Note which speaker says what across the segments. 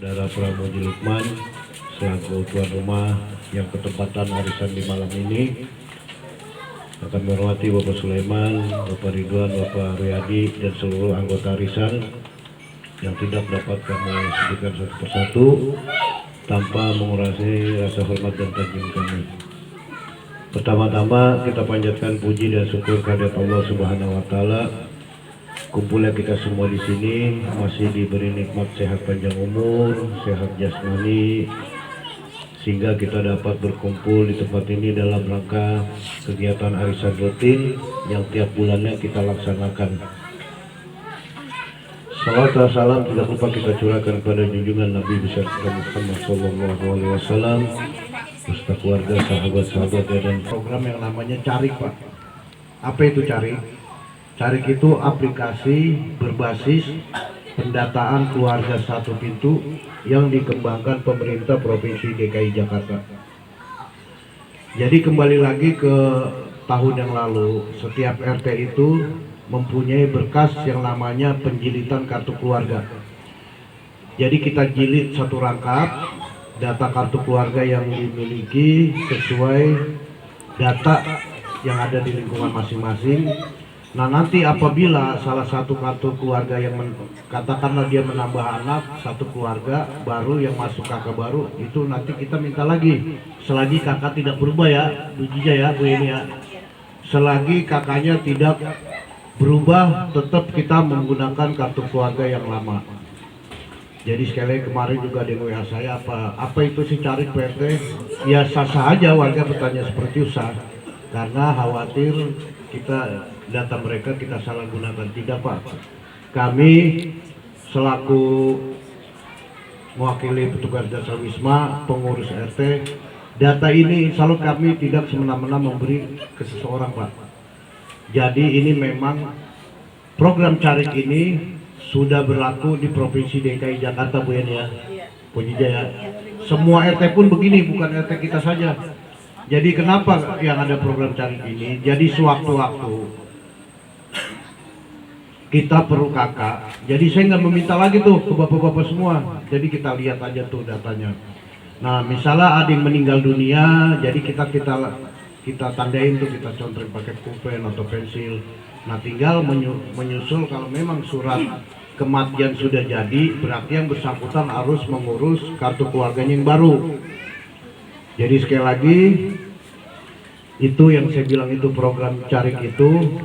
Speaker 1: Saudara Pramoji Lukman selaku tuan rumah yang ketempatan arisan di malam ini, akan menghormati Bapak Sulaiman, Bapak Ridwan, Bapak Riyadi dan seluruh anggota arisan yang tidak dapat kami sebutkan satu persatu tanpa mengurangi rasa hormat dan takjim kami. Pertama-tama kita panjatkan puji dan syukur kehadirat Allah Subhanahu wa taala. Kumpulnya kita semua di sini masih diberi nikmat sehat panjang umur, sehat jasmani, sehingga kita dapat berkumpul di tempat ini dalam rangka kegiatan arisan rutin yang tiap bulannya kita laksanakan. Salawat dan salam tidak lupa kita curahkan kepada junjungan Nabi besar Muhammad SAW, beserta keluarga, sahabat-sahabat dan program yang namanya Carik, Pak. Apa itu Carik? Carik itu aplikasi berbasis pendataan keluarga satu pintu yang dikembangkan pemerintah Provinsi DKI Jakarta. Jadi kembali lagi ke tahun yang lalu, setiap RT itu mempunyai berkas yang namanya penjilitan kartu keluarga. Jadi kita jilid satu rangkap data kartu keluarga yang dimiliki sesuai data yang ada di lingkungan masing-masing. Nah, nanti apabila salah satu kartu keluarga yang katakanlah dia menambah anak satu keluarga baru yang masuk kakak baru, itu nanti kita minta lagi selagi kakak tidak berubah ya Bu Jija ya Bu ini ya, selagi kakaknya tidak berubah tetap kita menggunakan kartu keluarga yang lama. Jadi sekali kemarin juga di WA saya apa itu sih Carik PRT, ya sah-sah aja warga bertanya seperti itu, sah, karena khawatir kita data mereka kita salah gunakan. Tidak, Pak, kami selaku mewakili petugas dasar Wisma, pengurus RT, data ini insya Allah kami tidak semena-mena memberi ke seseorang, Pak. Jadi ini memang program Carik ini sudah berlaku di Provinsi DKI Jakarta, Bu Yen ya, Bu Jija ya. Semua RT pun begini, bukan RT kita saja. Jadi kenapa yang ada program Carik ini? Jadi sewaktu-waktu kita perlu kakak, jadi saya nggak meminta lagi tuh ke bapak-bapak semua, jadi kita lihat aja tuh datanya. Nah, misalnya ada yang meninggal dunia, jadi kita tandain tuh, kita contohin pakai pulpen atau pensil. Nah, tinggal menyusul kalau memang surat kematian sudah jadi, berarti yang bersangkutan harus mengurus kartu keluarganya yang baru. Jadi sekali lagi itu yang saya bilang, itu program Carik itu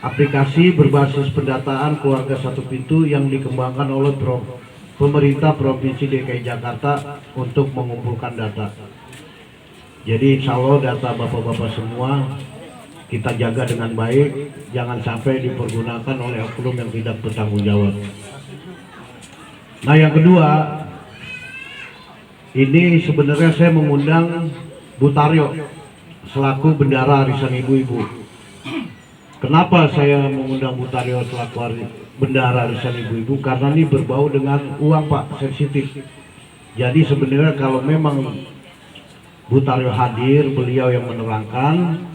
Speaker 1: aplikasi berbasis pendataan keluarga satu pintu yang dikembangkan oleh pemerintah Provinsi DKI Jakarta untuk mengumpulkan data. Jadi insya Allah data bapak-bapak semua kita jaga dengan baik, jangan sampai dipergunakan oleh oknum yang tidak bertanggung jawab. Nah, yang kedua, ini sebenarnya saya mengundang Bu Taryo selaku bendara arisan ibu-ibu. Kenapa saya mengundang Bu Taryo selaku bendara arisan ibu-ibu? Karena ini berbau dengan uang, Pak, sensitif. Jadi sebenarnya kalau memang Bu Taryo hadir, beliau yang menerangkan,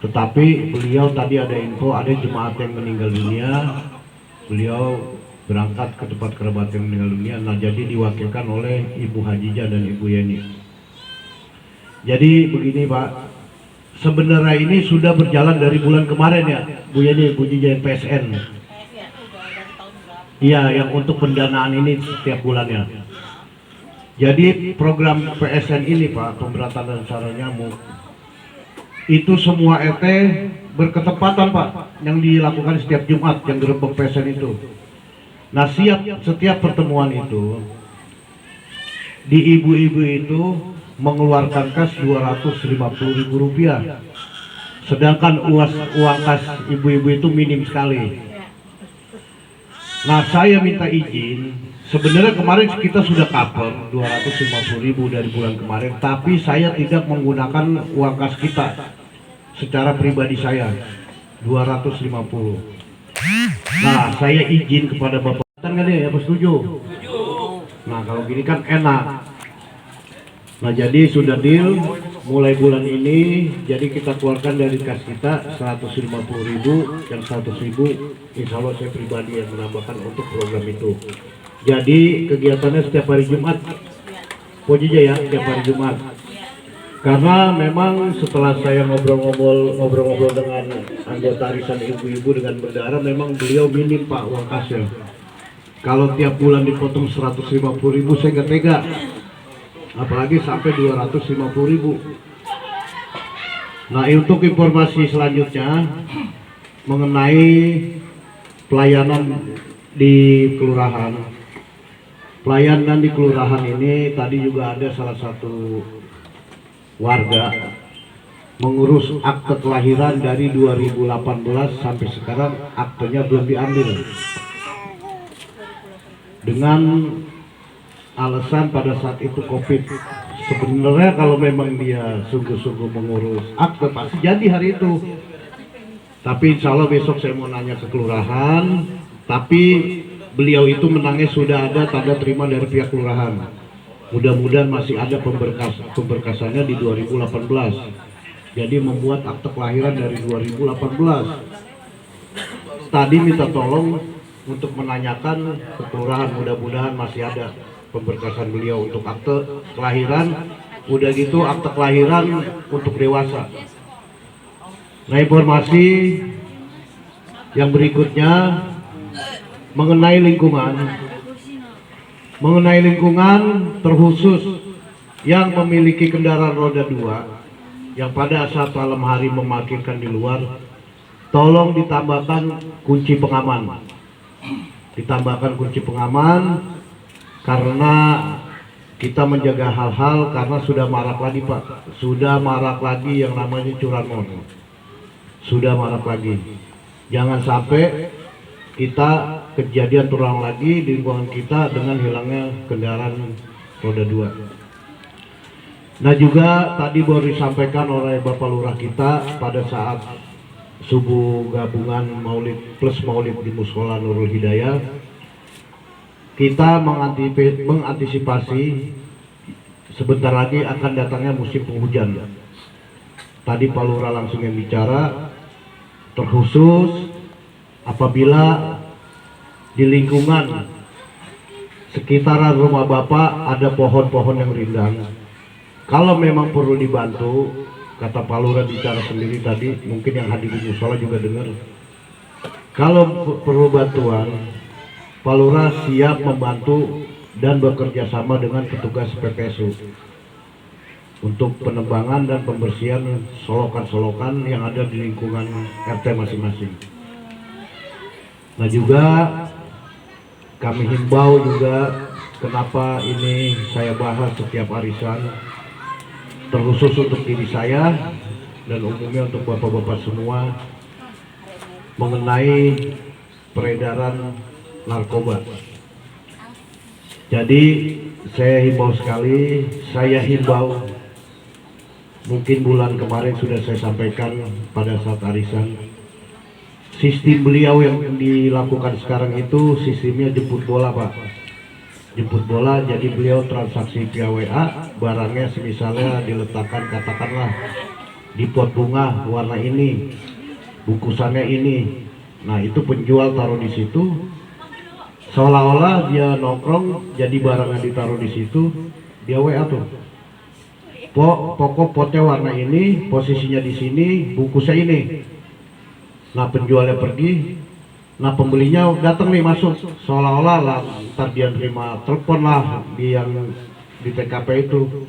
Speaker 1: tetapi beliau tadi ada info ada jemaat yang meninggal dunia, beliau berangkat ke tempat kerabat yang meninggal dunia. Nah, jadi diwakilkan oleh Ibu Hajijah dan Ibu Yeni. Jadi begini, Pak, sebenarnya ini sudah berjalan dari bulan kemarin ya Bu Yeni, Bu Jija, PSN. Iya, yang untuk pendanaan ini setiap bulannya. Jadi program PSN ini, Pak, pemberantasan dan sarana nyamuk, itu semua RT berketepatan, Pak, yang dilakukan setiap Jumat yang gerbek PSN itu. Nah, setiap pertemuan itu di ibu-ibu itu mengeluarkan kas Rp250.000, sedangkan uang kas ibu-ibu itu minim sekali. Nah, saya minta izin, sebenarnya kemarin kita sudah cover 250.000 dari bulan kemarin, tapi saya tidak menggunakan uang kas kita secara pribadi saya 250. Nah, saya izin kepada Bapak, kan ya, apa setuju? Nah, kalau gini kan enak. Nah, jadi sudah deal mulai bulan ini, jadi kita keluarkan dari kas kita 150.000, yang 100.000 insya Allah saya pribadi yang menambahkan untuk program itu. Jadi kegiatannya setiap hari Jumat, Pojija ya, setiap hari Jumat. Karena memang setelah saya ngobrol-ngobrol dengan anggota arisan ibu-ibu dengan bendahara, memang beliau minim Pak uang kasnya. Kalau tiap bulan dipotong 150.000 saya nggak tega, apalagi sampai 250.000. Nah, untuk informasi selanjutnya mengenai pelayanan di kelurahan. Pelayanan di kelurahan ini tadi juga ada salah satu warga mengurus akte kelahiran dari 2018 sampai sekarang aktenya belum diambil. Dengan alasan pada saat itu COVID. Sebenarnya kalau memang dia sungguh-sungguh mengurus akte pasti jadi hari itu. Tapi insya Allah besok saya mau nanya ke kelurahan. Tapi beliau itu menangnya sudah ada tanda terima dari pihak kelurahan. Mudah-mudahan masih ada pemberkasannya di 2018. Jadi membuat akte kelahiran dari 2018. Tadi minta tolong untuk menanyakan ke kelurahan, mudah-mudahan masih ada pemberkasan beliau untuk akte kelahiran. Udah gitu akte kelahiran untuk dewasa. Nah, informasi yang berikutnya mengenai lingkungan. Mengenai lingkungan terkhusus yang memiliki kendaraan roda 2 yang pada saat malam hari memarkirkan di luar, tolong ditambahkan kunci pengaman. Ditambahkan kunci pengaman karena kita menjaga hal-hal, karena sudah marak lagi Pak, sudah marak lagi yang namanya curanmon, sudah marak lagi. Jangan sampai kita kejadian terulang lagi di lingkungan kita dengan hilangnya kendaraan roda 2. Nah, juga tadi baru disampaikan oleh Bapak Lurah kita pada saat subuh gabungan Maulid plus Maulid di Musola Nurul Hidayah, kita mengantisipasi sebentar lagi akan datangnya musim penghujan. Tadi Pak Lurah langsung yang bicara, terkhusus apabila di lingkungan sekitaran rumah Bapak ada pohon-pohon yang rindang, kalau memang perlu dibantu, kata Pak Lurah bicara sendiri tadi, mungkin yang hadir di musola juga dengar, kalau perlu bantuan, Pak Lurah siap membantu dan bekerja sama dengan petugas PPSU untuk penebangan dan pembersihan solokan-solokan yang ada di lingkungan RT masing-masing. Nah, juga kami himbau juga, kenapa ini saya bahas setiap arisan, terkhusus untuk diri saya dan umumnya untuk bapak-bapak semua, mengenai peredaran narkoba. Jadi saya himbau sekali, mungkin bulan kemarin sudah saya sampaikan pada saat arisan, sistem beliau yang dilakukan sekarang itu sistemnya jemput bola Pak, jemput bola. Jadi beliau transaksi via WA, barangnya misalnya diletakkan katakanlah di pot bunga warna ini, bungkusannya ini. Nah, itu penjual taruh di situ, seolah-olah dia nongkrong, jadi barangnya ditaruh di situ, dia WA tuh, pokok potnya warna ini, posisinya di sini, bungkusnya ini. Nah, penjualnya pergi, nah pembelinya datang nih masuk, seolah-olah lah ntar dia terima telepon lah yang di TKP itu.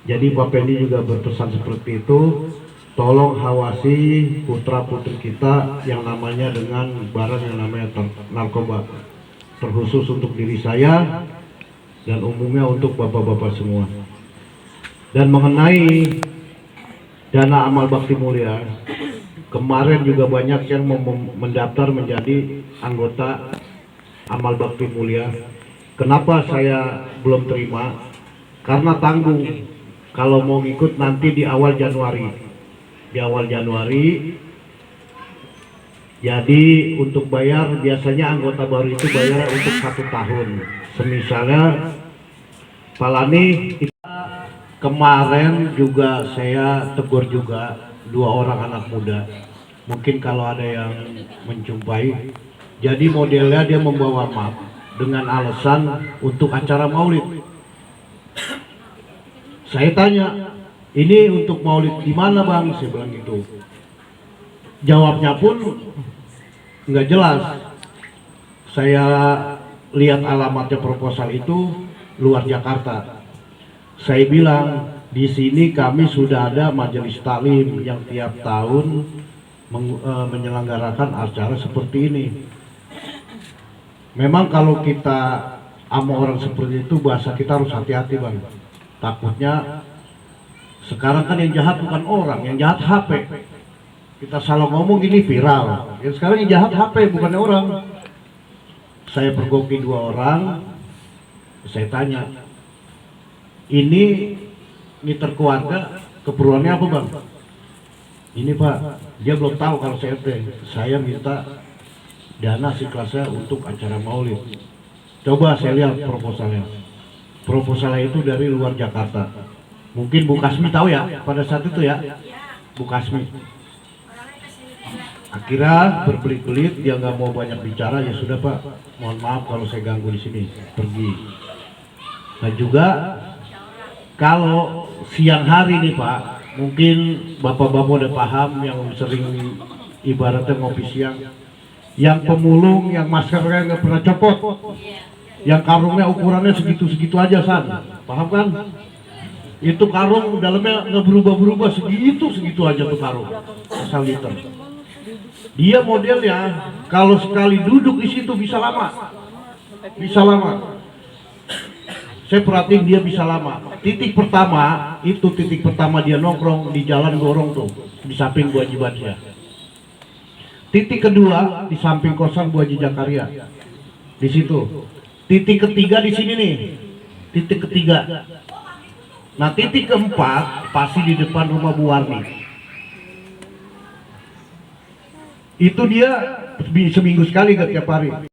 Speaker 1: Jadi Pak Pendi juga berpesan seperti itu, tolong awasi putra putri kita yang namanya dengan barang yang namanya narkoba, terkhusus untuk diri saya dan umumnya untuk bapak-bapak semua. Dan mengenai dana amal bakti mulia, kemarin juga banyak yang mendaftar menjadi anggota amal bakti mulia. Kenapa saya belum terima? Karena tanggung. Kalau mau ngikut nanti di awal Januari. Di awal Januari. Jadi untuk bayar, biasanya anggota baru itu bayar untuk 1 tahun. Semisalnya Pak Lani, kemarin juga saya tegur juga 2 orang anak muda, mungkin kalau ada yang menjumpai. Jadi modelnya dia membawa map, dengan alasan untuk acara maulid. Saya tanya, ini untuk maulid di mana bang? Saya bilang gitu. Jawabnya pun nggak jelas. Saya lihat alamatnya proposal itu luar Jakarta. Saya bilang, di sini kami sudah ada majelis taklim yang tiap tahun menyelenggarakan acara seperti ini. Memang kalau kita sama orang seperti itu, bahasa kita harus hati-hati bang. Takutnya sekarang kan yang jahat bukan orang, yang jahat HP. Kita salah ngomong ini viral. Ya sekarang yang jahat HP bukan orang. Saya pergoki 2 orang. Saya tanya, ini miter keluarga keperluannya apa bang? Ini pak, dia belum tahu kalau saya minta dana siklasnya untuk acara maulid. Coba saya lihat proposalnya. Proposalnya itu dari luar Jakarta. Mungkin Bu Kasmi tahu ya pada saat itu ya, Bu Kasmi. Akhirnya berbelit-belit, dia nggak mau banyak bicara. Ya sudah pak, mohon maaf kalau saya ganggu di sini, pergi. Nah juga kalau siang hari nih pak, mungkin bapak-bapak udah paham yang sering ibaratnya ngopi siang, yang pemulung, yang maskernya nggak pernah copot, yang karungnya ukurannya segitu-segitu aja san, paham kan? Itu karung dalamnya nggak berubah-berubah, segitu aja tuh karung, asal liter. Dia modelnya kalau sekali duduk di situ bisa lama. Saya perhatiin dia bisa lama. Titik pertama dia nongkrong di jalan Gorong tuh, di samping Bu Haji Badsyah. Titik kedua di samping kosan Bu Haji Jakaria, di situ. Titik ketiga di sini nih, titik ketiga. Nah titik keempat pasti di depan rumah Bu Warni. Itu dia seminggu sekali gak tiap hari.